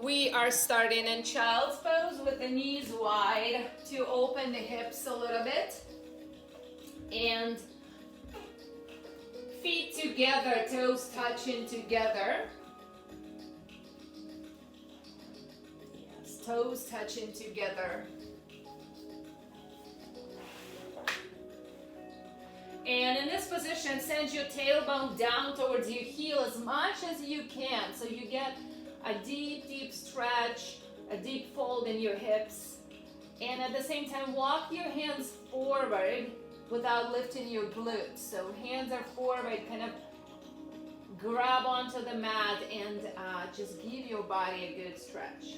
We are starting in child's pose with the knees wide to open the hips a little bit. And feet together, toes touching together. Yes, toes touching together. And in this position, send your tailbone down towards your heel as much as you can. So you get a deep, deep stretch, a deep fold in your hips. And at the same time, walk your hands forward without lifting your glutes. So hands are forward, kind of grab onto the mat and just give your body a good stretch.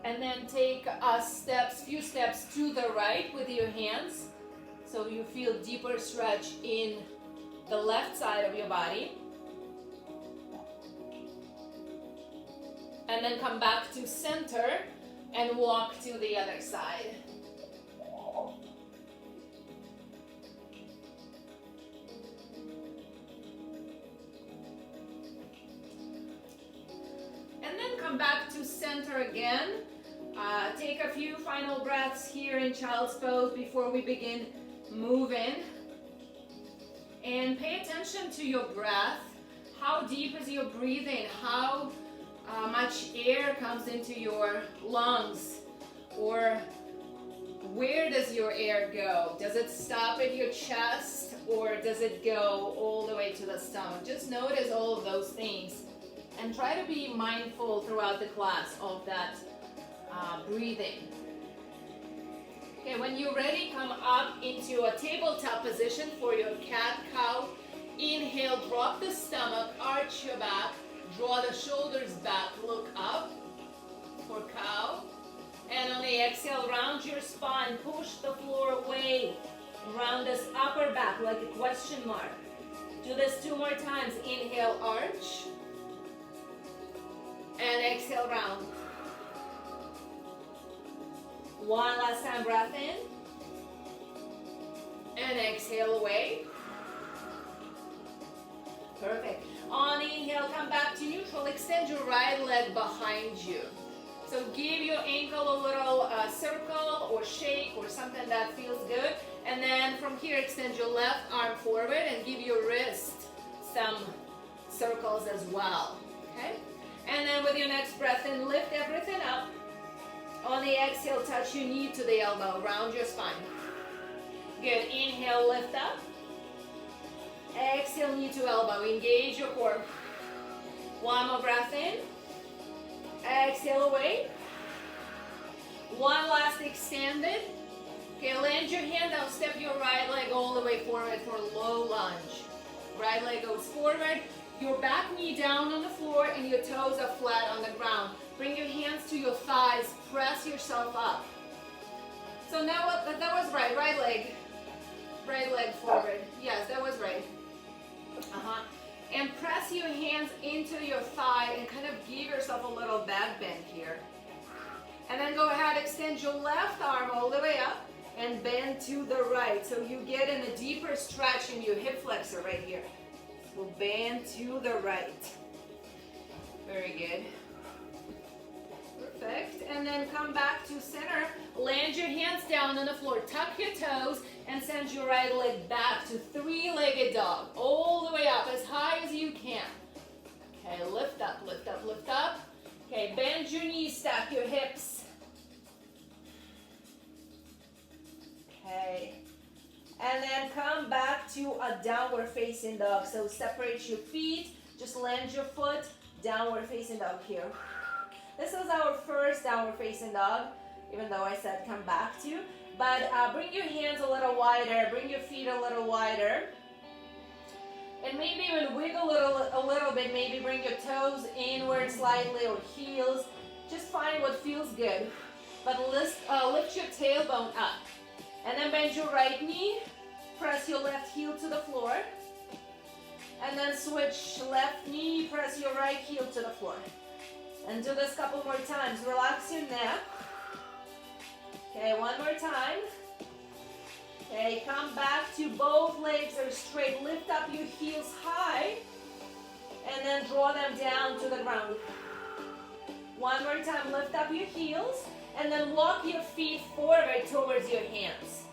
And then take few steps to the right with your hands. So you feel deeper stretch in the left side of your body. And then come back to center and walk to the other side. And then come back to center again. Take a few final breaths here in child's pose before we begin moving. And pay attention to your breath. How deep is your breathing? How much air comes into your lungs? Or where does your air go? Does it stop at your chest or does it go all the way to the stomach? Just notice all of those things and try to be mindful throughout the class of that breathing. Okay, when you're ready, come up into a tabletop position for your cat-cow. Inhale, drop the stomach, arch your back, draw the shoulders back, look up for cow. And on the exhale, round your spine, push the floor away. Round this upper back like a question mark. Do this 2 more times. Inhale, arch. And exhale, round. One last time, breath in. And exhale away. Perfect. On inhale, come back to neutral. Extend your right leg behind you. So give your ankle a little circle or shake or something that feels good. And then from here, extend your left arm forward and give your wrist some circles as well. Okay? And then with your next breath in, lift everything up. On the exhale, touch your knee to the elbow. Round your spine. Good. Inhale, lift up. Exhale, knee to elbow. Engage your core. One more breath in. Exhale away. One last extended. Okay, land your hand down. Step your right leg all the way forward for low lunge. Right leg goes forward. Your back knee down on the floor and your toes are flat on the ground. Bring your hands to your thighs. Press yourself up. So now that was right. Right leg forward. Yes, that was right. And press your hands into your thigh and kind of give yourself a little back bend here. And then go ahead, extend your left arm all the way up and bend to the right. So you get in a deeper stretch in your hip flexor right here. So bend to the right. Very good. Perfect. And then come back to center. Land your hands down on the floor. Tuck your toes and send your right leg back to three-legged dog. All the way up as high as you can. Okay, lift up, lift up, lift up. Okay, bend your knees, stack your hips. Okay. And then come back to a downward facing dog. So separate your feet. Just land your foot. Downward facing dog here. This is our first downward facing dog, even though I said come back to. But bring your hands a little wider, bring your feet a little wider. And maybe even wiggle a little bit, maybe bring your toes inward slightly or heels. Just find what feels good. But lift your tailbone up. And then bend your right knee, press your left heel to the floor. And then switch left knee, press your right heel to the floor. And do this a couple more times. Relax your neck. Okay, one more time. Okay, come back to both legs are straight. Lift up your heels high. draw them down to the ground. One more time, lift up your heels, and then walk your feet forward towards your hands.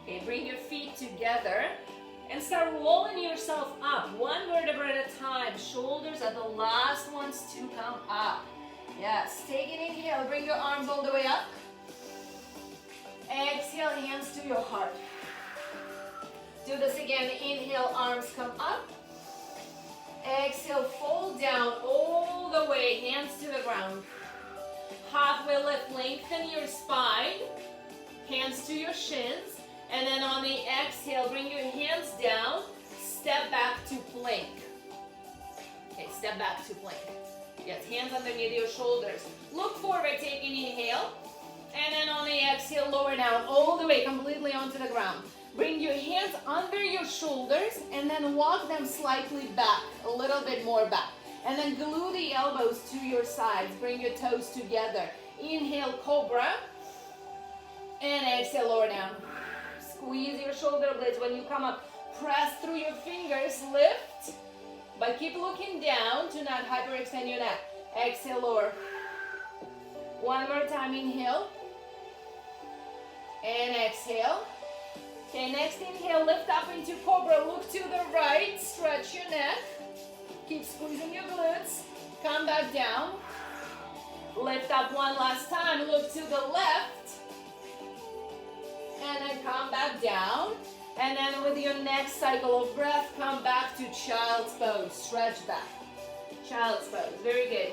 Okay, bring your feet together, and start rolling yourself up, one vertebra at a time. Shoulders are the last ones to come up. Yes, take an inhale, bring your arms all the way up. Exhale, hands to your heart. Do this again, inhale, arms come up. Exhale, fold down all the way, hands to the ground. Halfway lift, lengthen your spine, hands to your shins, and then on the exhale, bring your hands down, step back to plank. Okay, step back to plank. Yes, hands underneath your shoulders. Look forward, take an inhale, and then on the exhale, lower down all the way, completely onto the ground. Bring your hands under your shoulders and then walk them slightly back, a little bit more back. And then glue the elbows to your sides. Bring your toes together. Inhale, cobra. And exhale, lower down. Squeeze your shoulder blades. When you come up, press through your fingers, lift. But keep looking down to not hyperextend your neck. Exhale, lower. One more time, inhale. And exhale. Okay, next inhale, lift up into cobra, look to the right, stretch your neck, keep squeezing your glutes, come back down, lift up one last time, look to the left, and then come back down, and then with your next cycle of breath, come back to child's pose, stretch back, child's pose, very good.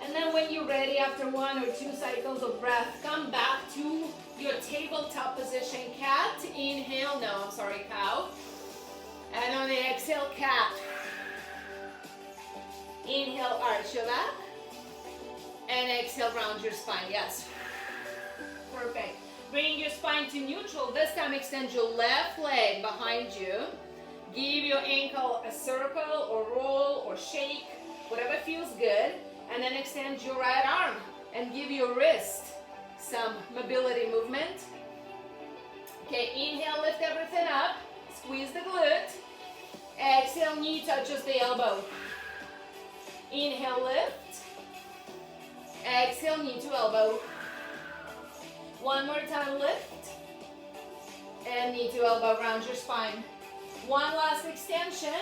And then when you're ready, after 1 or 2 cycles of breath, come back to your tabletop position, cat, inhale, cow. And on the exhale, cat. Inhale, arch your back. And exhale, round your spine, yes. Perfect. Bring your spine to neutral. This time extend your left leg behind you. Give your ankle a circle or roll or shake, whatever feels good. And then extend your right arm and give your wrist some mobility movement. Okay, inhale, lift everything up. Squeeze the glute. Exhale, knee touches the elbow. Inhale, lift. Exhale, knee to elbow. One more time, lift. And knee to elbow, round your spine. One last extension.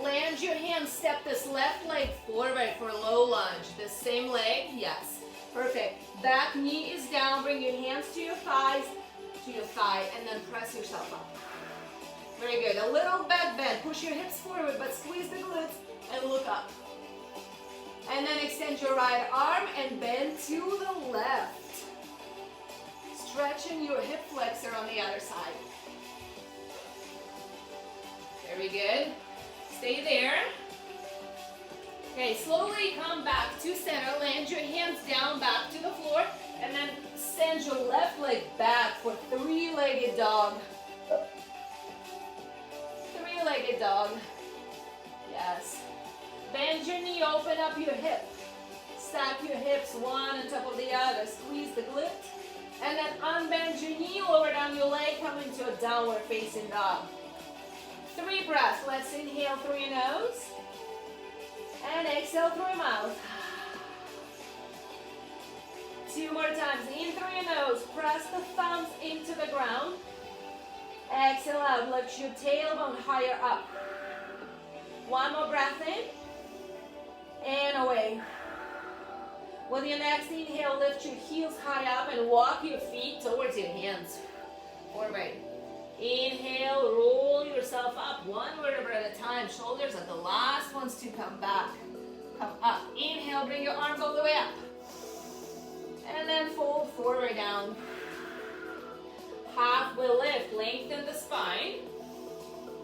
Land your hands, step this left leg forward for a low lunge. The same leg, yes. Perfect. Back knee is down, bring your hands to your thighs, to your thigh, and then press yourself up. Very good. A little back bend. Push your hips forward, but squeeze the glutes and look up. And then extend your right arm and bend to the left. Stretching your hip flexor on the other side. Very good. Stay there. Okay, slowly come back to center. Land your hands down, back to the floor. And then send your left leg back for three-legged dog. Three-legged dog. Yes. Bend your knee, open up your hip. Stack your hips one on top of the other. Squeeze the glute. And then unbend your knee, lower down your leg, come into a downward facing dog. 3 breaths. Let's inhale through your nose. And exhale through your mouth. 2 more times. In through your nose. Press the thumbs into the ground. Exhale out. Lift your tailbone higher up. 1 more breath in. And away. With your next inhale, lift your heels high up and walk your feet towards your hands. Forward. Inhale, roll yourself up, 1 vertebra at a time. Shoulders are the last ones to come back. Come up. Inhale, bring your arms all the way up. And then fold forward down. Halfway lift, lengthen the spine.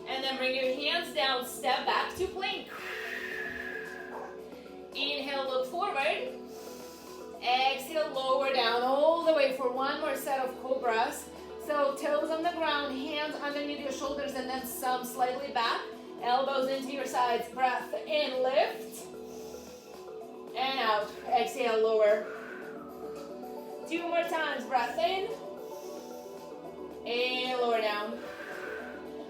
And then bring your hands down, step back to plank. Inhale, look forward. Exhale, lower down all the way for 1 more set of cobras. So toes on the ground, hands underneath your shoulders, and then some slightly back. Elbows into your sides. Breath in, lift. And out. Exhale, lower. 2 more times. Breath in. And lower down.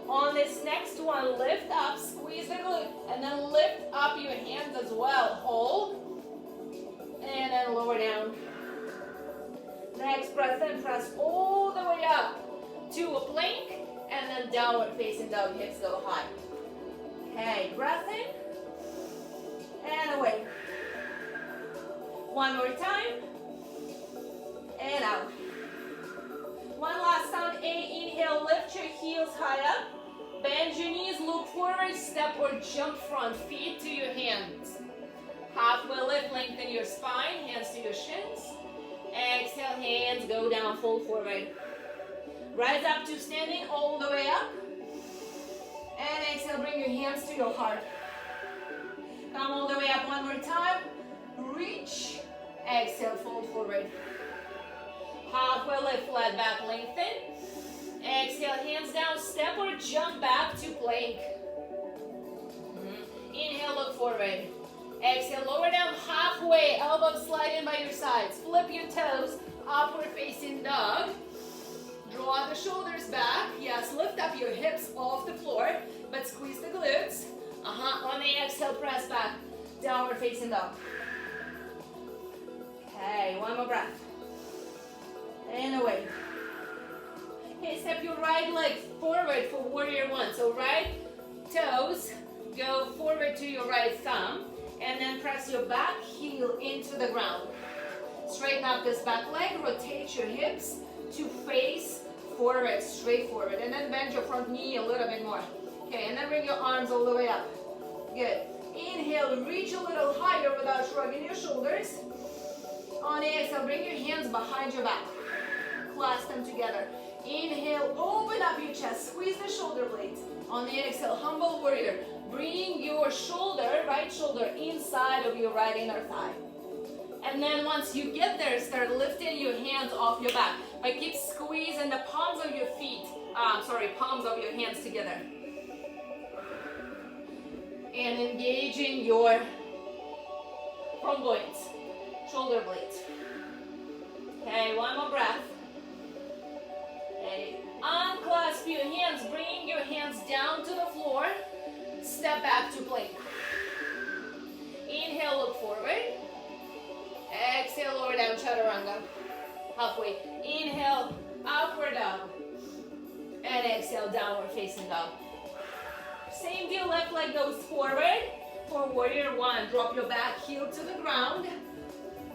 On this next one, lift up, squeeze the glute, and then lift drop your hands as well. Hold. And then lower down. Next breath in, press all the way up to a plank. And then downward facing dog, hips go high. Okay, breath in. And away. One more time. And out. One last time. Inhale, lift your heels high up. Bend your knees, look forward, step or jump front, feet to your hands. Halfway lift, lengthen your spine, hands to your shins. Exhale, hands go down, fold forward. Rise up to standing all the way up. And exhale, bring your hands to your heart. Come all the way up one more time. Reach. Exhale, fold forward. Halfway lift, flat back, lengthen. Exhale, hands down, step or jump back to plank. Inhale, look forward. Exhale, lower down halfway, elbows slide in by your sides. Flip your toes, upward facing dog. Draw the shoulders back. Yes, lift up your hips off the floor, but squeeze the glutes. On the exhale, press back, downward facing dog. Okay, one more breath. And away. Okay, step your right leg forward for warrior one. So right toes go forward to your right thumb, and then press your back heel into the ground. Straighten up this back leg, rotate your hips to face forward, straight forward, and then bend your front knee a little bit more. Okay, and then bring your arms all the way up. Good. Inhale, reach a little higher without shrugging your shoulders. On the exhale, bring your hands behind your back. Clasp them together. Inhale, open up your chest, squeeze the shoulder blades. On the exhale, humble warrior. Bring your shoulder, right shoulder, inside of your right inner thigh. And then once you get there, start lifting your hands off your back. But keep squeezing the palms of your feet, palms of your hands together. And engaging your rhomboids, shoulder blades. Okay, one more breath. Okay, unclasp your hands, bring your hands down to the floor. Step back to plank. Inhale, look forward. Exhale, lower down, chaturanga. Halfway. Inhale, upward dog. And exhale, downward facing dog. Same deal, left leg goes forward. For warrior one, drop your back heel to the ground.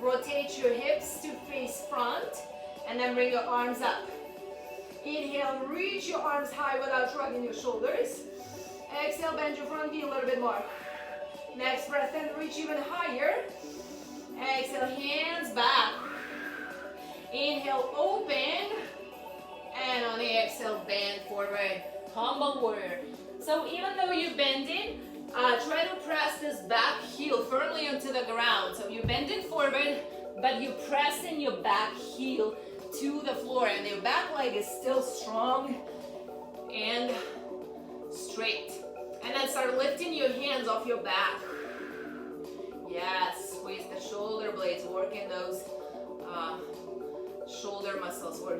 Rotate your hips to face front. And then bring your arms up. Inhale, reach your arms high without shrugging your shoulders. Exhale, bend your front knee a little bit more. Next breath in, reach even higher. Exhale, hands back. Inhale, open. And on the exhale, bend forward. Humble warrior. So even though you're bending, try to press this back heel firmly onto the ground. So you're bending forward, but you're pressing your back heel to the floor, and your back leg is still strong and straight. And then start lifting your hands off your back. Yes, squeeze the shoulder blades, working those shoulder muscles or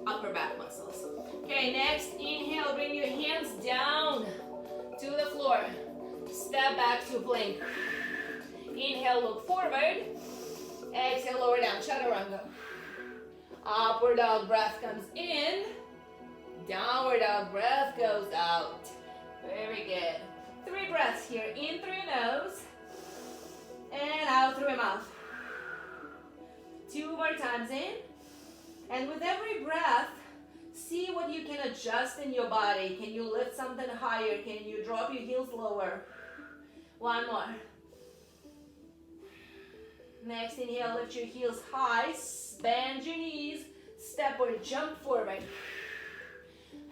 upper back muscles. Okay, next, inhale, bring your hands down to the floor. Step back to plank. Inhale, look forward. Exhale, lower down, chaturanga. Upward dog breath comes in. Downward dog breath goes out. Very good. 3 breaths here. In through your nose. And out through your mouth. 2 more times in. And with every breath, see what you can adjust in your body. Can you lift something higher? Can you drop your heels lower? 1 more. Next, inhale, lift your heels high, bend your knees, step or jump forward.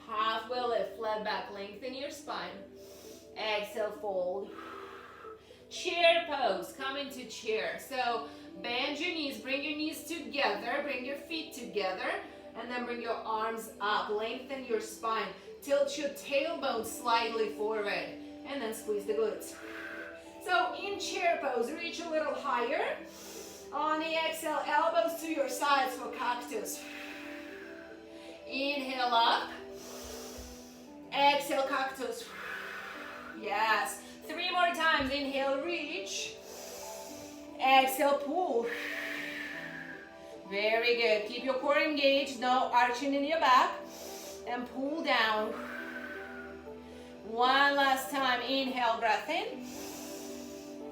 Halfway lift, flat back, lengthen your spine. Exhale, fold. Chair pose, come into chair. So bend your knees, bring your knees together, bring your feet together, and then bring your arms up. Lengthen your spine. Tilt your tailbone slightly forward, and then squeeze the glutes. So in chair pose, reach a little higher. On the exhale, elbows to your sides for cactus. Inhale up. Exhale, cactus. Yes. 3 more times. times. Inhale, reach. Exhale, pull. Very good. Keep your core engaged, no arching in your back. And pull down. One last time. Inhale, breath in.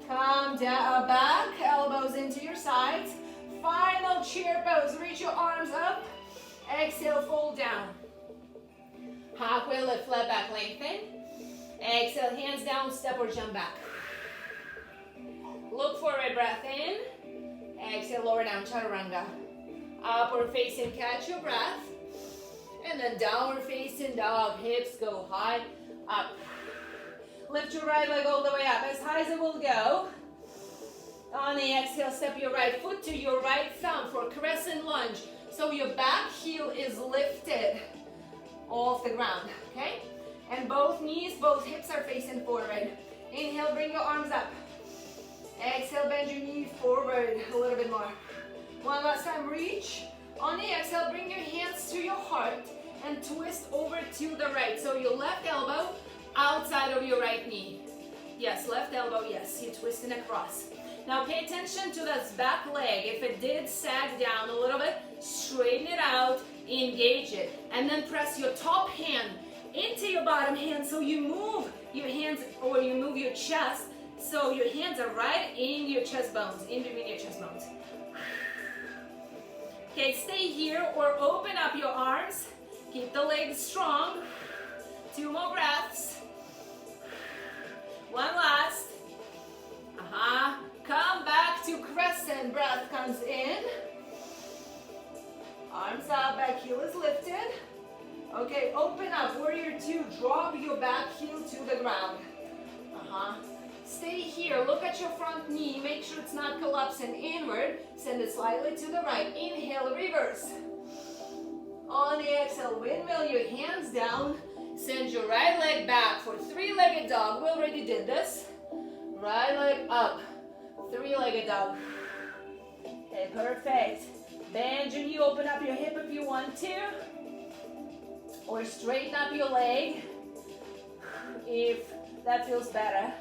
Come down, back, elbows into your sides. Final chair pose. Reach your arms up. Exhale, fold down. Halfway lift, flat back, lengthen. Exhale, hands down, step or jump back. Look forward, breath in. Exhale, lower down, chaturanga. Upward facing, catch your breath. And then downward facing dog. Hips go high, up. Lift your right leg all the way up, as high as it will go. On the exhale, step your right foot to your right thumb for crescent lunge. So your back heel is lifted off the ground, okay? And both knees, both hips are facing forward. Inhale, bring your arms up. Exhale, bend your knee forward a little bit more. One last time, reach. On the exhale, bring your hands to your heart and twist over to the right. So your left elbow outside of your right knee. Yes, left elbow, yes, you're twisting across. Now pay attention to this back leg. If it did sag down a little bit, straighten it out, engage it. And then press your top hand into your bottom hand so you move your hands or you move your chest so your hands are right in your chest bones, in between your chest bones. Okay, stay here or open up your arms. Keep the legs strong. 2 more breaths. One last. Come back to crescent. Breath comes in. Arms up, back heel is lifted. Okay, open up, warrior 2. Drop your back heel to the ground. Stay here, look at your front knee. Make sure it's not collapsing inward. Send it slightly to the right. Inhale, reverse. On the exhale, windmill your hands down. Send your right leg back for 3-legged dog. We already did this. Right leg up. 3-legged dog. Okay, perfect. Bend your knee, open up your hip if you want to. Or straighten up your leg if that feels better.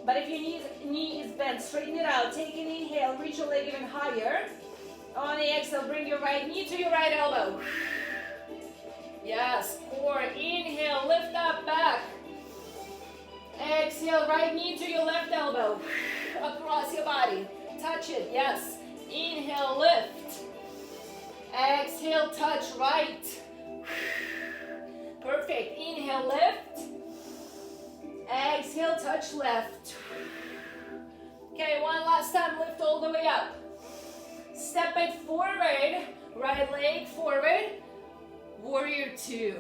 But if your knee is bent, straighten it out. Take an inhale, reach your leg even higher. On the exhale, bring your right knee to your right elbow. Yes, core, inhale, lift up, back. Exhale, right knee to your left elbow. Across your body, touch it, yes. Inhale, lift. Exhale, touch right. Perfect, inhale, lift. Exhale, touch left. Okay, one last time, lift all the way up. Step it forward, right leg forward. Warrior 2.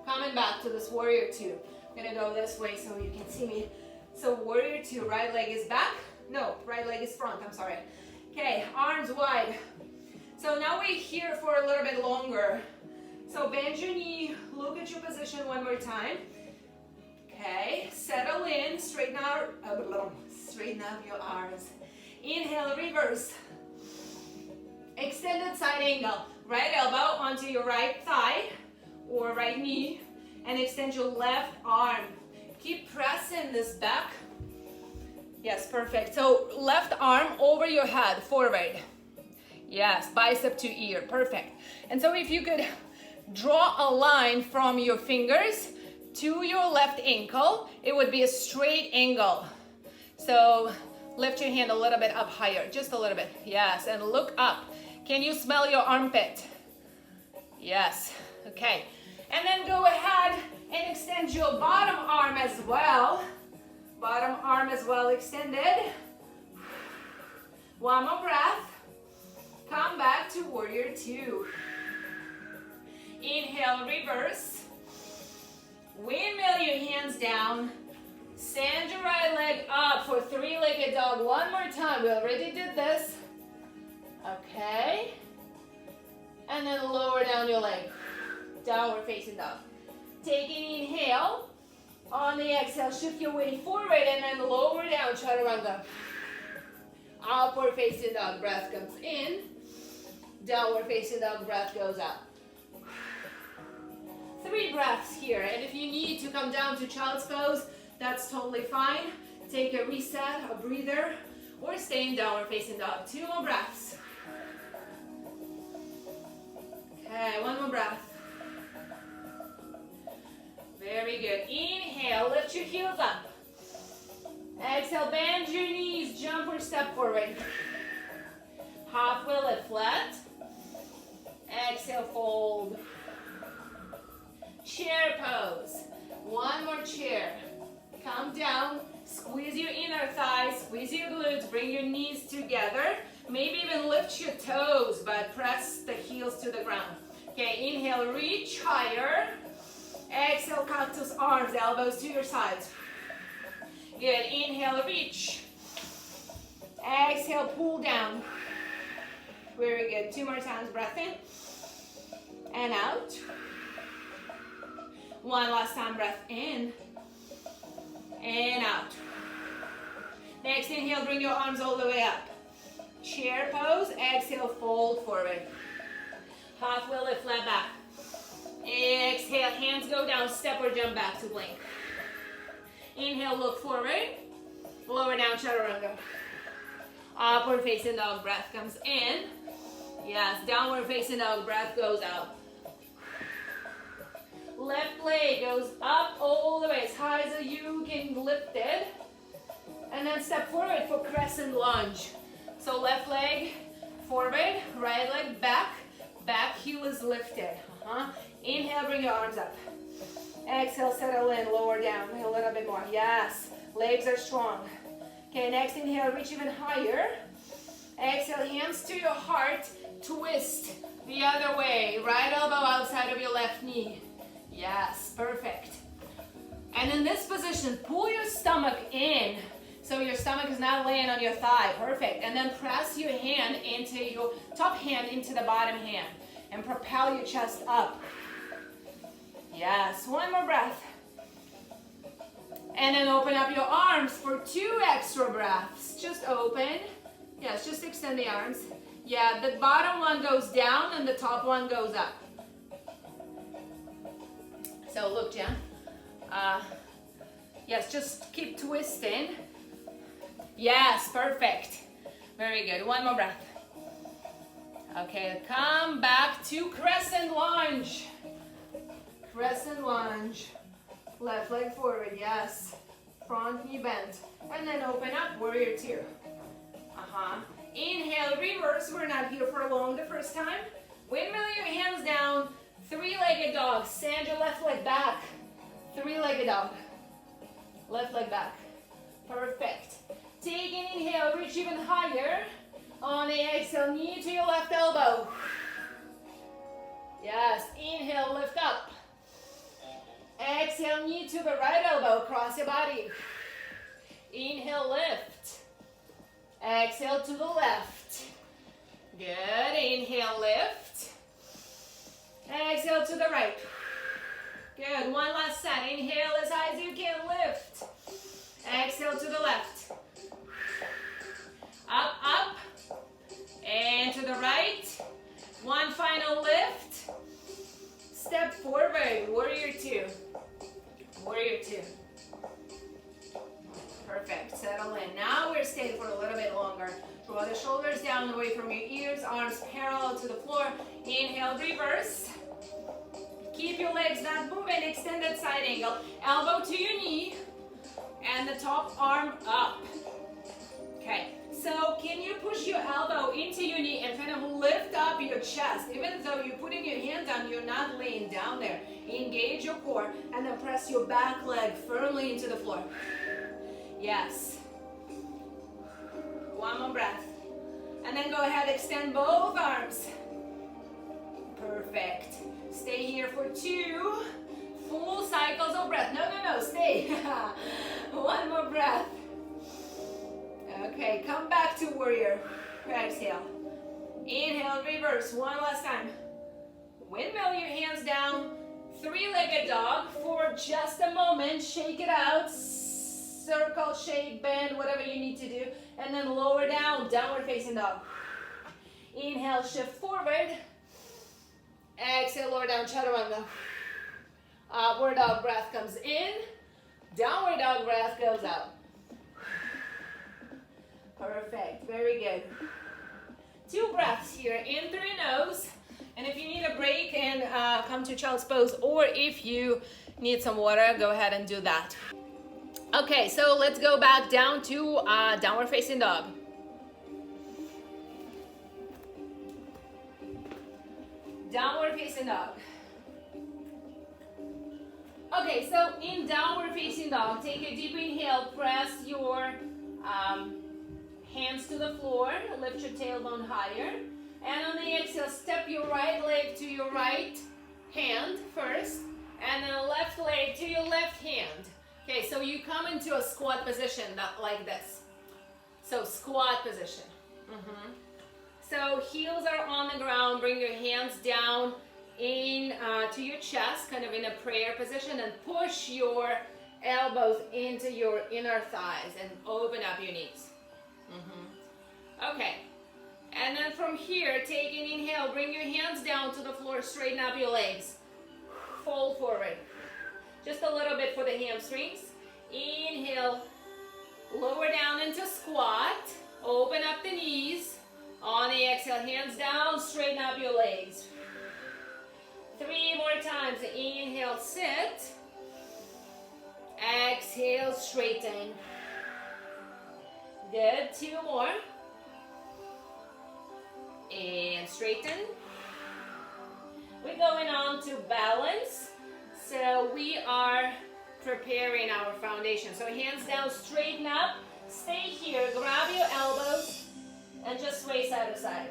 Coming back to this warrior 2. I'm gonna go this way so you can see me. So warrior 2, right leg is back. No, right leg is front, I'm sorry. Okay, arms wide. So now we're here for a little bit longer. So bend your knee, look at your position one more time. Okay, settle in, straighten out your arms. Inhale, reverse. Extended side angle. Right elbow onto your right thigh or right knee and extend your left arm. Keep pressing this back. Yes, perfect. So left arm over your head, forward. Yes, bicep to ear, perfect. And so if you could draw a line from your fingers to your left ankle, it would be a straight angle. So lift your hand a little bit up higher, just a little bit. Yes, and look up. Can you smell your armpit? Yes, okay. And then go ahead and extend your bottom arm as well. Bottom arm as well extended. One more breath. Come back to warrior 2. Inhale, reverse. Windmill your hands down. Send your right leg up for 3-legged dog. One more time. We already did this. Okay. And then lower down your leg. Downward facing dog. Take an inhale. On the exhale, shift your weight forward and then lower down, chaturanga. Upward facing dog, breath comes in. Downward facing dog, breath goes out. 3 breaths here, and if you need to come down to child's pose, that's totally fine. Take a reset, a breather, or stay in downward facing dog. 2 more breaths. Okay, 1 more breath. Very good. Inhale, lift your heels up. Exhale, bend your knees, jump or step forward. Halfway lift flat. Exhale, fold. Chair pose. 1 more chair. Come down, squeeze your inner thighs, squeeze your glutes, bring your knees together. Maybe even lift your toes, but press the heels to the ground. Okay, inhale, reach higher. Exhale, cactus arms, elbows to your sides. Good, inhale, reach. Exhale, pull down. Very good, 2 more times, breath in. And out. 1 last time, breath in. And out. Next inhale, bring your arms all the way up. Chair pose, exhale, fold forward. Halfway lift, flat back. Exhale, hands go down, step or jump back to plank. Inhale, look forward. Lower down, chaturanga. Upward facing dog, breath comes in. Yes, downward facing dog, breath goes out. Left leg goes up all the way as high as you can lift it. And then step forward for crescent lunge. So left leg forward, right leg back. Back heel is lifted. Inhale, bring your arms up. Exhale, settle in, lower down a little bit more. Yes, legs are strong. Okay, next inhale, reach even higher. Exhale, hands to your heart, twist the other way. Right elbow outside of your left knee. Yes, perfect. And in this position, pull your stomach in so your stomach is not laying on your thigh. Perfect. And then press your hand into your top hand into the bottom hand and propel your chest up. Yes, 1 more breath. And then open up your arms for 2 extra breaths. Just open. Yes, just extend the arms. Yeah, the bottom one goes down and the top one goes up. So look, Jen. Yes, just keep twisting. Yes, perfect. Very good. 1 more breath. Okay, come back to crescent lunge. Crescent lunge. Left leg forward, yes. Front knee bent. And then open up, warrior 2. Inhale, reverse. We're not here for long the first time. Windmill your hands down. 3-legged dog. Send your left leg back. 3-legged dog. Left leg back. Perfect. Take an inhale, reach even higher. On the exhale, knee to your left elbow. Yes, inhale, lift up. Exhale, knee to the right elbow, cross your body. Inhale, lift. Exhale to the left. Good, inhale, lift. Exhale to the right. Good, 1 last set. Inhale as high as you can, lift. Exhale to the left. Up, up. And to the right. 1 final lift. Step forward, warrior 2. Warrior 2. Perfect, settle in. Now we're staying for a little bit longer. Draw the shoulders down away from your ears, arms parallel to the floor. Inhale, reverse. Keep your legs not moving, extended side angle. Elbow to your knee, and the top arm up. Okay, so can you push your elbow into your knee and kind of lift up your chest? Even though you're putting your hand down, you're not laying down there. Engage your core, and then press your back leg firmly into the floor. Yes. 1 more breath. And then go ahead, extend both arms. Perfect. Stay here for 2 full cycles of breath. No, stay. 1 more breath. Okay, come back to warrior. Exhale. Inhale, reverse. 1 last time. Windmill your hands down. 3-legged dog for just a moment. Shake it out. Circle, shake, bend, whatever you need to do. And then lower down, downward facing dog. Inhale, shift forward. Exhale, lower down, chaturanga. Upward dog breath comes in. Downward dog breath goes out. Perfect, very good. 2 breaths here, in through your nose. And if you need a break and come to child's pose, or if you need some water, go ahead and do that. Okay, so let's go back down to downward facing dog. Downward facing dog. Okay, so in downward facing dog, take a deep inhale, press your hands to the floor, lift your tailbone higher, and on the exhale, step your right leg to your right hand first, and then left leg to your left hand. Okay, so you come into a squat position, like this. So squat position. So heels are on the ground, bring your hands down in to your chest, kind of in a prayer position, and push your elbows into your inner thighs and open up your knees. Okay, and then from here, take an inhale, bring your hands down to the floor, straighten up your legs, fold forward. Just a little bit for the hamstrings. Inhale, lower down into squat, open up the knees. On the exhale, hands down, straighten up your legs. 3 more times. Inhale, sit. Exhale, straighten. Good. 2 more. And straighten. We're going on to balance. So we are preparing our foundation. So hands down, straighten up. Stay here. Grab your elbows and just sway side to side.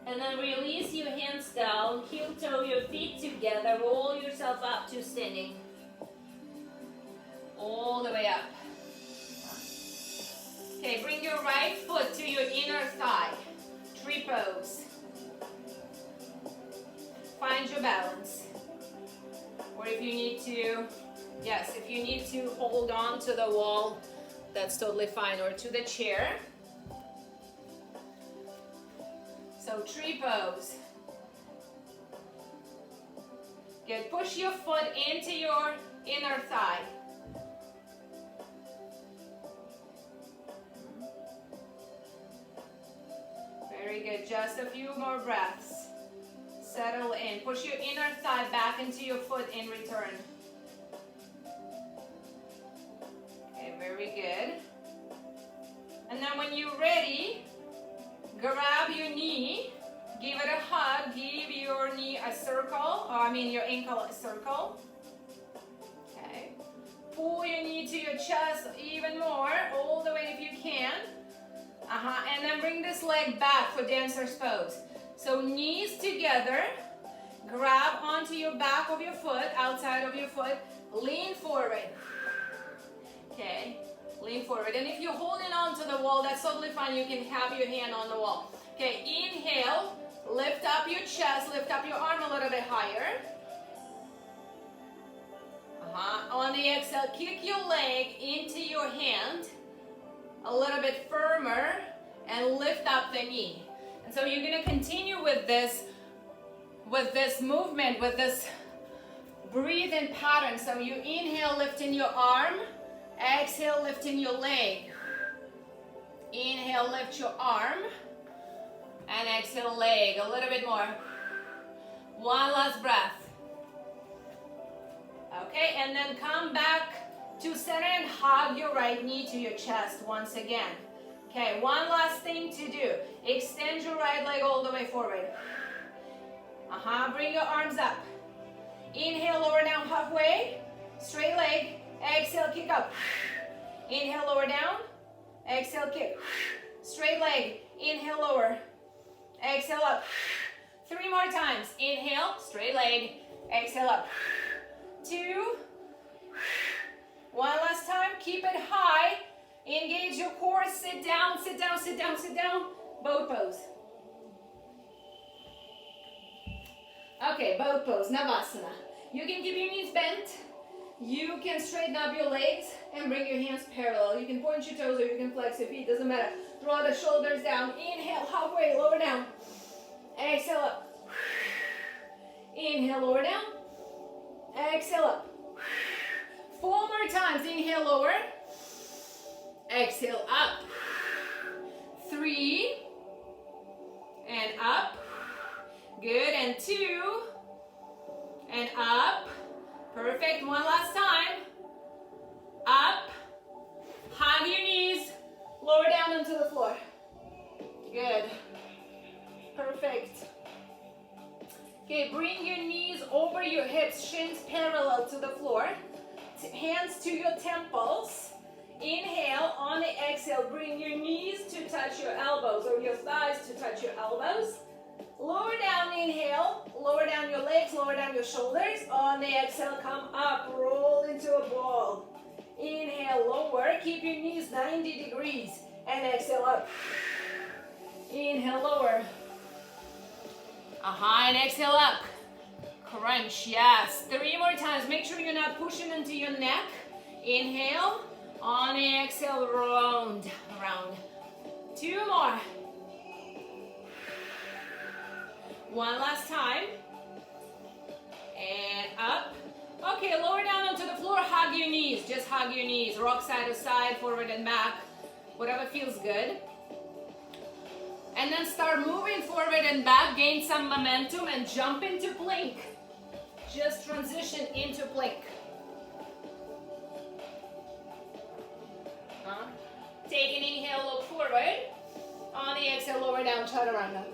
And then release your hands down, heel toe your feet together, roll yourself up to standing. All the way up. Okay, bring your right foot to your inner thigh. Tree pose. Find your balance. Or if you need to, yes, if you need to hold on to the wall, that's totally fine, or to the chair. So tree pose. Good. Push your foot into your inner thigh. Very good. Just a few more breaths. Settle in. Push your inner thigh back into your foot in return. Okay, very good. And then when you're ready, grab your knee, give it a hug, give your knee a circle, your ankle a circle. Okay. Pull your knee to your chest even more, all the way if you can. And then bring this leg back for dancer's pose. So knees together, grab onto your back of your foot, outside of your foot, lean forward. Okay, lean forward. And if you're holding on to the wall, that's totally fine. You can have your hand on the wall. Okay, inhale, lift up your chest, lift up your arm a little bit higher. On the exhale, kick your leg into your hand a little bit firmer and lift up the knee. And so you're going to continue with this movement, with this breathing pattern. So you inhale, lifting your arm. Exhale, lifting your leg. Inhale, lift your arm. And exhale, leg. A little bit more. One last breath. Okay, and then come back to center and hug your right knee to your chest once again. Okay, one last thing to do. Extend your right leg all the way forward. Bring your arms up. Inhale, lower down halfway. Straight leg. Exhale, kick up. Inhale, lower down. Exhale, kick. Straight leg. Inhale, lower. Exhale, up. 3 more times. Inhale, straight leg. Exhale, up. 2. 1 last time. Keep it high. Engage your core. Sit down, sit down, sit down, sit down. Boat pose. Okay, boat pose, Navasana. You can keep your knees bent. You can straighten up your legs and bring your hands parallel. You can point your toes or you can flex your feet, doesn't matter. Draw the shoulders down. Inhale, halfway, lower down. Exhale up. Inhale, lower down. Exhale up. 4 more times. Inhale, lower. Exhale, up. 3. And up. Good. And 2. And up. Perfect. One last time. Up. Hug your knees. Lower down onto the floor. Good. Perfect. Okay, bring your knees over your hips, shins parallel to the floor. Hands to your temples. Inhale. On the exhale, bring your knees to touch your elbows or your thighs to touch your elbows. Lower down, inhale. Lower down your legs, lower down your shoulders. On the exhale, come up, roll into a ball. Inhale, lower. Keep your knees 90 degrees. And exhale, up. Inhale, lower. And exhale, up. Crunch, yes. 3 more times. Make sure you're not pushing into your neck. Inhale. On the exhale, round. 2 more. One last time. And up. Okay, lower down onto the floor. Hug your knees. Just hug your knees. Rock side to side, forward and back. Whatever feels good. And then start moving forward and back. Gain some momentum and jump into plank. Just transition into plank. Take an inhale, look forward. On the exhale, lower down, chaturanga.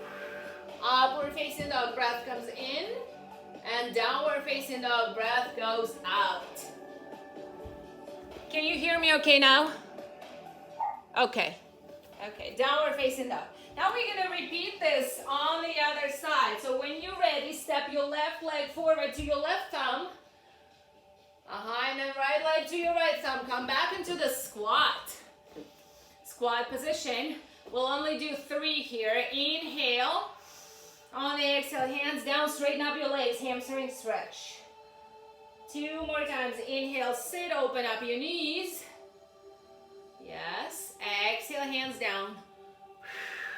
Upward facing dog, breath comes in. And downward facing dog, breath goes out. Can you hear me okay now? Okay. Okay, downward facing dog. Now we're going to repeat this on the other side. So when you're ready, step your left leg forward to your left thumb. And then right leg to your right thumb. Come back into the squat. Squat position. We'll only do 3 here. Inhale. On the exhale, hands down, straighten up your legs, hamstring stretch. 2 more times. Inhale, sit, open up your knees. Yes. Exhale, hands down.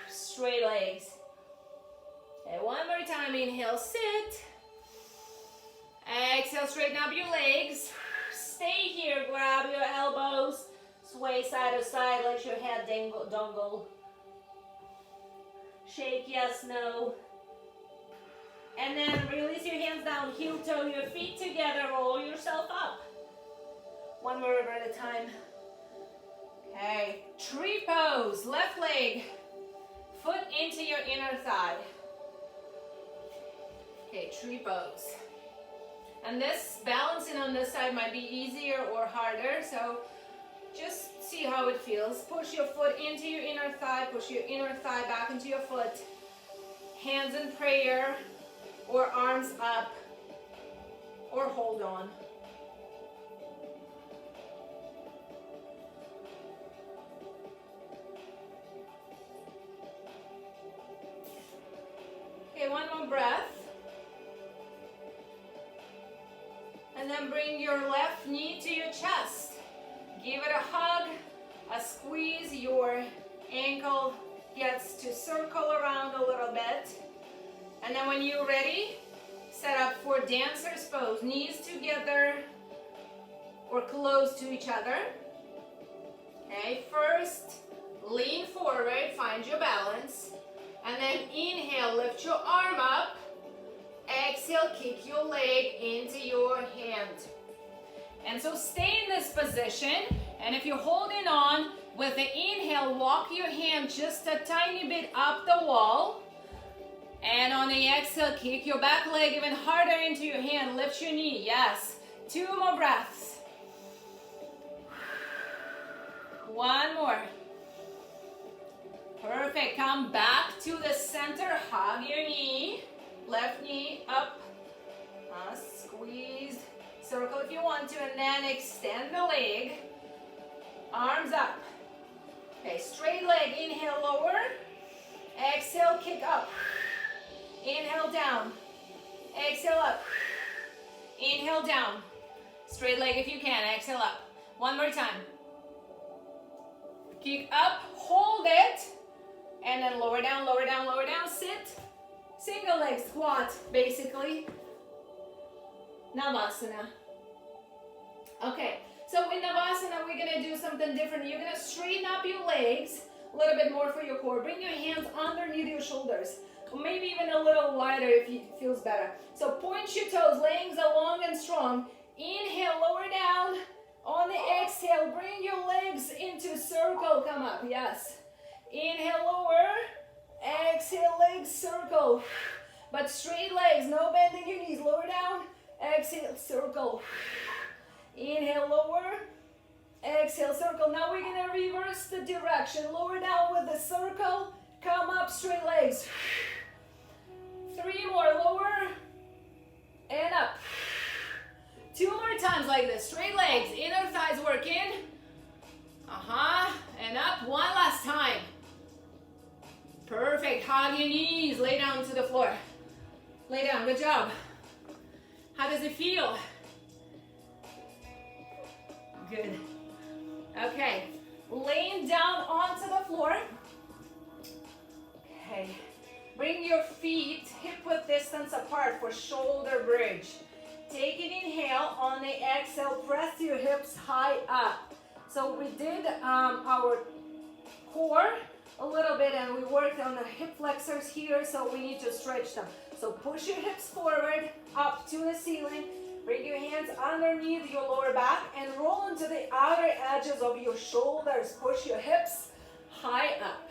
Straight legs. Okay, 1 more time. Inhale, sit. Exhale, straighten up your legs. Stay here, grab your elbows. Sway side to side, let your head dangle. Shake yes, no. And then release your hands down, heel toe your feet together, roll yourself up. 1 more at a time. Okay, tree pose, left leg, foot into your inner thigh. Okay, tree pose. And this, balancing on this side might be easier or harder, so just see how it feels. Push your foot into your inner thigh, push your inner thigh back into your foot. Hands in prayer, or arms up, or hold on. Okay, 1 more breath. And then bring your left knee to your chest. Give it a hug, a squeeze. Your ankle gets to circle around a little bit. And then when you're ready, set up for dancer's pose. Knees together or close to each other. Okay, first lean forward, find your balance. And then inhale, lift your arm up. Exhale, kick your leg into your hand. And so stay in this position. And if you're holding on, with the inhale, walk your hand just a tiny bit up the wall. And on the exhale, kick your back leg even harder into your hand. Lift your knee. Yes. 2 more breaths. 1 more. Perfect. Come back to the center. Hug your knee. Left knee up. Squeeze. Circle if you want to. And then extend the leg. Arms up. Okay, straight leg. Inhale, lower. Exhale, kick up. Inhale, down. Exhale, up. Inhale, down. Straight leg if you can. Exhale, up. 1 more time. Kick up. Hold it. And then lower down, lower down, lower down. Sit. Single leg squat, basically. Navasana. Okay, so in Navasana, we're gonna do something different. You're gonna straighten up your legs a little bit more for your core. Bring your hands underneath your shoulders, or maybe even a little wider if it feels better. So point your toes, legs are long and strong. Inhale, lower down. On the exhale, bring your legs into circle, come up, yes. Inhale, lower. Exhale, legs circle. But straight legs, no bending your knees. Lower down. Exhale, circle. Inhale, lower. Exhale, circle. Now we're gonna reverse the direction. Lower down with the circle. Come up, straight legs. 3 more, lower. And up. 2 more times like this. Straight legs, inner thighs working. And up. 1 last time. Perfect. Hug your knees. Lay down to the floor. Lay down. Good job. How does it feel? Good. Okay. Laying down onto the floor. Okay. Bring your feet hip-width distance apart for shoulder bridge. Take an inhale. On the exhale, press your hips high up. So we did our core a little bit and we worked on the hip flexors here, so we need to stretch them. So push your hips forward, up to the ceiling. Bring your hands underneath your lower back and roll into the outer edges of your shoulders. Push your hips high up.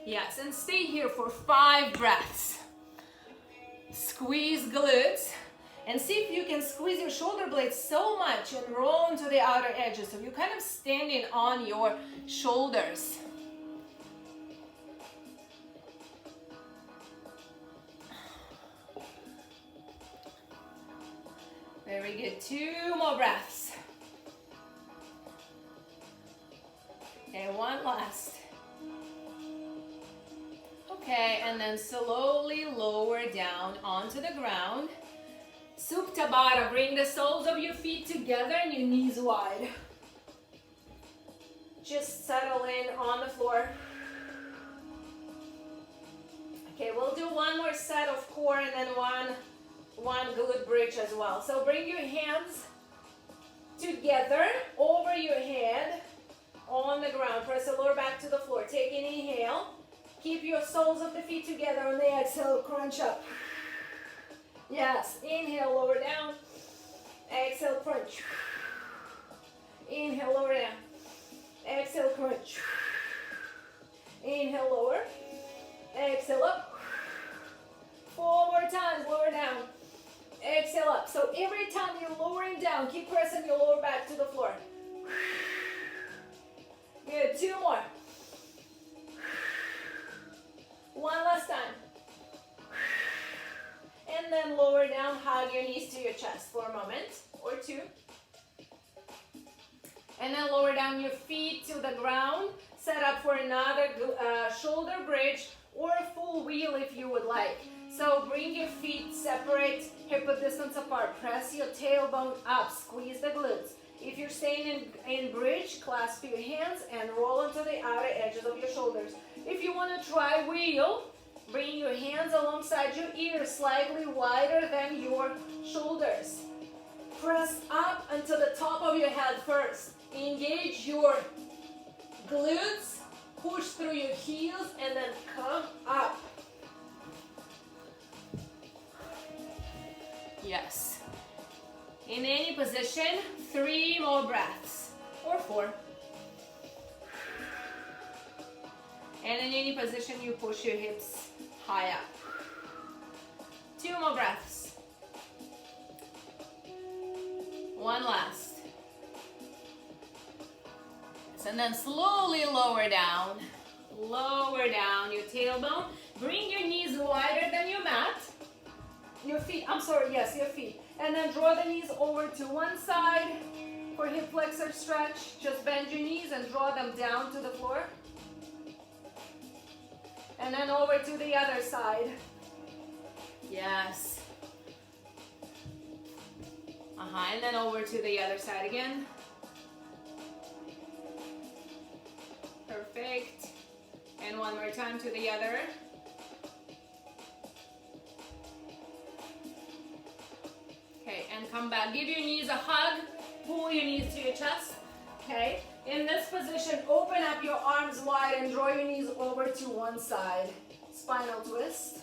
Yes, and stay here for 5 breaths. Squeeze glutes. And see if you can squeeze your shoulder blades so much and roll into the outer edges. So you're kind of standing on your shoulders. Very good. 2 more breaths. Okay, 1 last. Okay, and then slowly lower down onto the ground. Supta Baddha, bring the soles of your feet together and your knees wide. Just settle in on the floor. Okay, we'll do 1 more set of core and then one glute bridge as well. So bring your hands together over your head on the ground. Press the lower back to the floor. Take an inhale. Keep your soles of the feet together. On the exhale, crunch up. Yes, inhale, lower down. Exhale, crunch. Inhale, lower down. Exhale, crunch. Inhale, lower. Exhale, up. 4 more times, lower down. Exhale, up. So every time you're lowering down, keep pressing your lower back to the floor. Good, 2 more. 1 last time. And then lower down, hug your knees to your chest for a moment or 2. And then lower down your feet to the ground. Set up for another shoulder bridge or a full wheel if you would like. So bring your feet separate, hip width distance apart. Press your tailbone up, squeeze the glutes. If you're staying in bridge, clasp your hands and roll into the outer edges of your shoulders. If you want to try wheel, bring your hands alongside your ears, slightly wider than your shoulders. Press up until the top of your head first. Engage your glutes, push through your heels, and then come up. Yes. In any position, 3 more breaths, or 4. And in any position, you push your hips high up. 2 more breaths. 1 last. And then slowly lower down your tailbone. Bring your knees wider than your mat. Your feet, your feet. And then draw the knees over to one side for hip flexor stretch. Just bend your knees and draw them down to the floor. And then over to the other side. Yes. And then over to the other side again. Perfect. And 1 more time to the other. Okay, and come back. Give your knees a hug. Pull pull your knees to your chest. Okay, in this position, open up your arms wide and draw your knees over to one side. Spinal twist.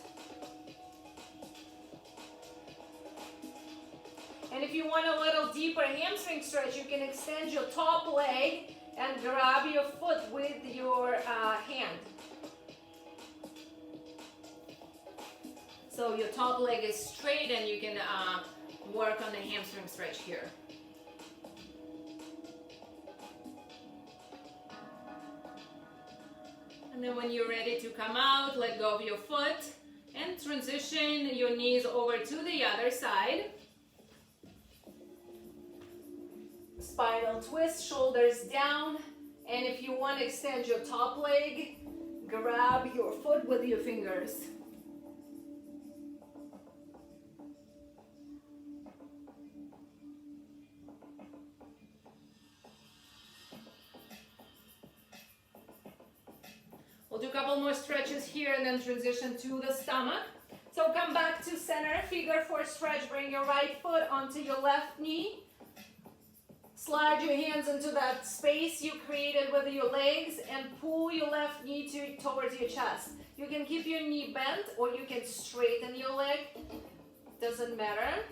And if you want a little deeper hamstring stretch, you can extend your top leg and grab your foot with your hand. So your top leg is straight and you can work on the hamstring stretch here. And then when you're ready to come out, let go of your foot and transition your knees over to the other side. Spinal twist, shoulders down. And if you want to extend your top leg, grab your foot with your fingers. We'll do a couple more stretches here and then transition to the stomach. So come back to center, figure four stretch. Bring your right foot onto your left knee. Slide your hands into that space you created with your legs and pull your left knee towards your chest. You can keep your knee bent or you can straighten your leg. Doesn't matter.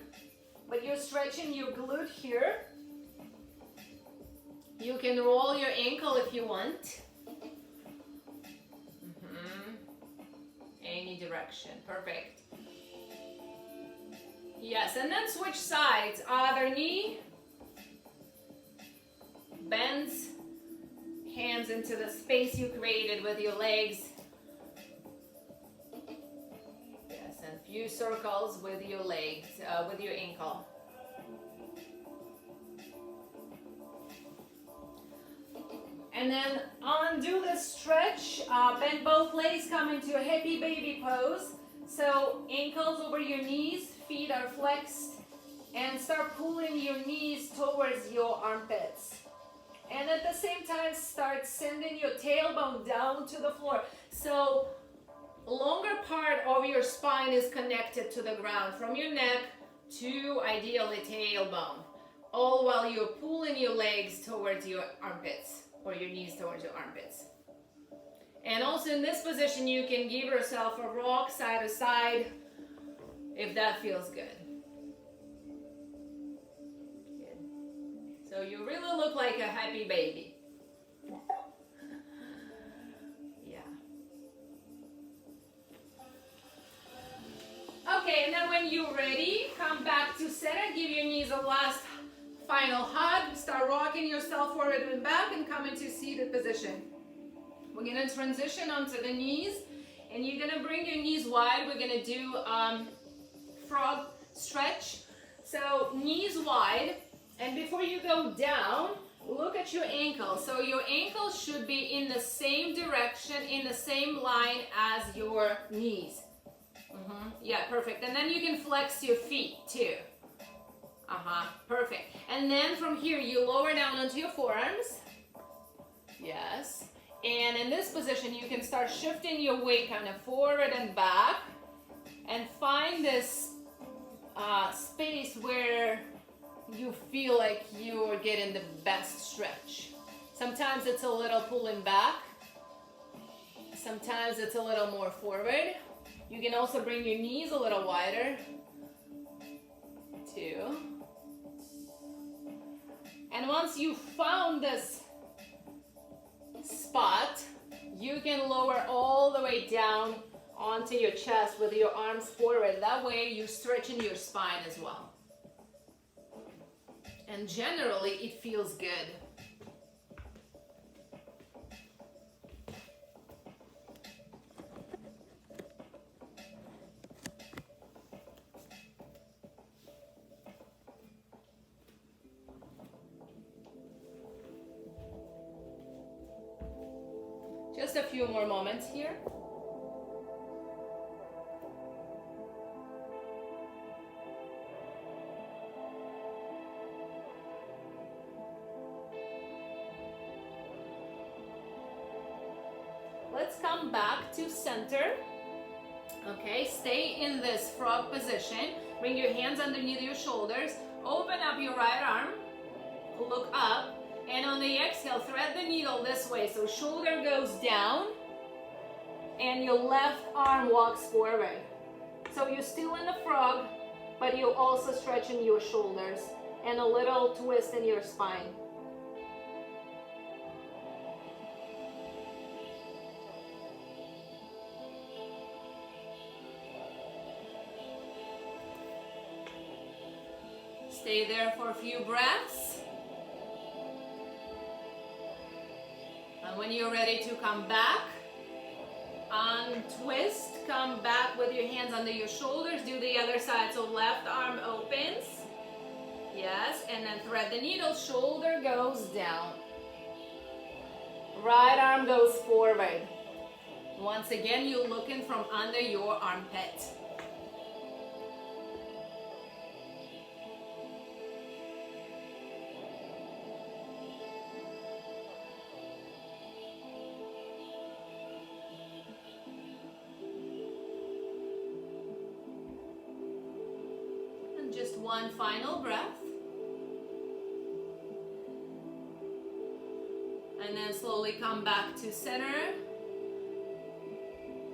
But you're stretching your glute here. You can roll your ankle if you want. Any direction. Perfect. Yes, and then switch sides. Other knee. Bends. Hands into the space you created with your legs. Yes, and few circles with your legs, with your ankle. And then undo the stretch, bend both legs, come into a happy baby pose. So ankles over your knees, feet are flexed, and start pulling your knees towards your armpits. And at the same time, start sending your tailbone down to the floor. So longer part of your spine is connected to the ground, from your neck to ideally tailbone, all while you're pulling your legs towards your armpits. Or your knees towards your armpits. And also in this position, you can give yourself a rock side to side if that feels good. Good. So you really look like a happy baby. Yeah. Okay, and then when you're ready, come back to center, give your knees a last final hug. Start rocking yourself forward and back and come into seated position. We're going to transition onto the knees and you're going to bring your knees wide. We're going to do frog stretch. So knees wide, and before you go down, look at your ankle. So your ankle should be in the same direction, in the same line as your knees. Yeah, perfect. And then you can flex your feet too. Perfect. And then from here, you lower down onto your forearms. Yes. And in this position, you can start shifting your weight kind of forward and back. And find this space where you feel like you're getting the best stretch. Sometimes it's a little pulling back. Sometimes it's a little more forward. You can also bring your knees a little wider. 2. And once you found this spot, you can lower all the way down onto your chest with your arms forward. That way you're stretching your spine as well. And generally it feels good. Just a few more moments here. Let's come back to center. Okay, stay in this frog position. Bring your hands underneath your shoulders. Open up your right arm. look up. And on the exhale, thread the needle this way. So shoulder goes down and your left arm walks forward. So you're still in the frog, but you're also stretching your shoulders and a little twist in your spine. Stay there for a few breaths. And when you're ready to come back, untwist, come back with your hands under your shoulders, do the other side. So left arm opens, yes, and then thread the needle, shoulder goes down. Right arm goes forward. Once again, you're looking from under your armpit. Just one final breath. And then slowly come back to center.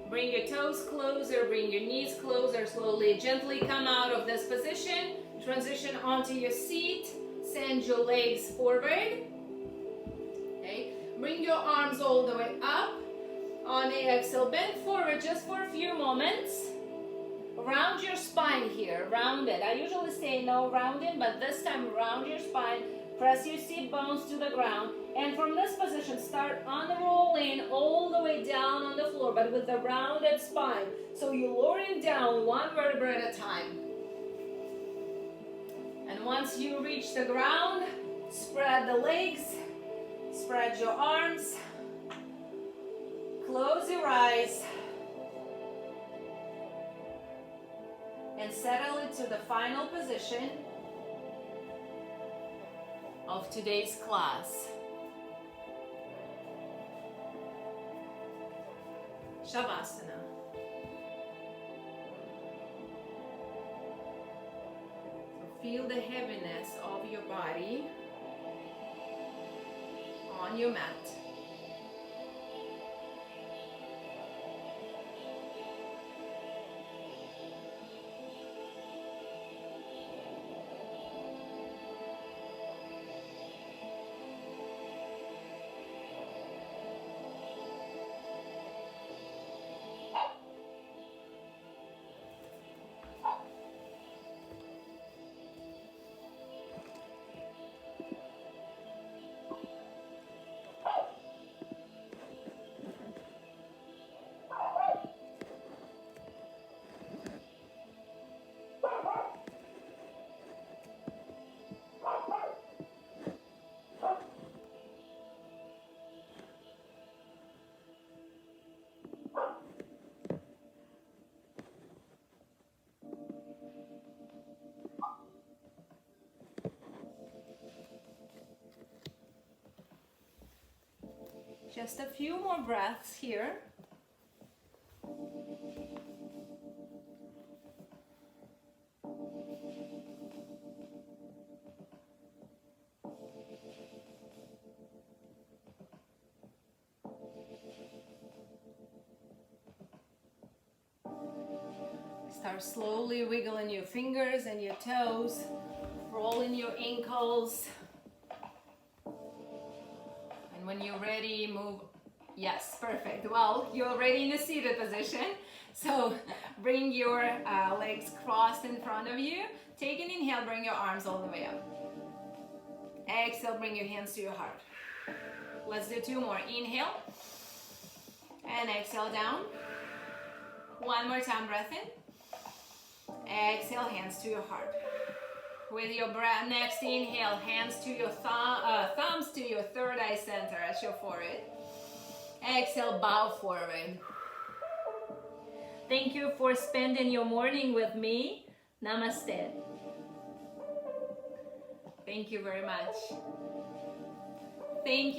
Bring your toes closer, bring your knees closer. Slowly, gently come out of this position. Transition onto your seat. Send your legs forward. Okay. Bring your arms all the way up. On the exhale, bend forward just for a few moments. Round your spine here, round it. I usually say no rounding, but this time round your spine. Press your seat bones to the ground. And from this position, start unrolling all the way down on the floor, but with the rounded spine. So you're lowering down one vertebra at a time. And once you reach the ground, spread the legs, spread your arms, close your eyes, and settle into the final position of today's class. Shavasana. So feel the heaviness of your body on your mat. Just a few more breaths here. Start slowly wiggling your fingers and your toes, rolling your ankles. And when you're ready, move. Yes, perfect. Well, you're already in a seated position. So bring your legs crossed in front of you. Take an inhale, bring your arms all the way up. Exhale, bring your hands to your heart. Let's do two more. Inhale and exhale down. One more time, breath in. Exhale, hands to your heart. With your breath, next inhale, hands to your thumbs to your third eye center at your forehead. Exhale, bow forward. Thank you for spending your morning with me. Namaste. Thank you very much. Thank you.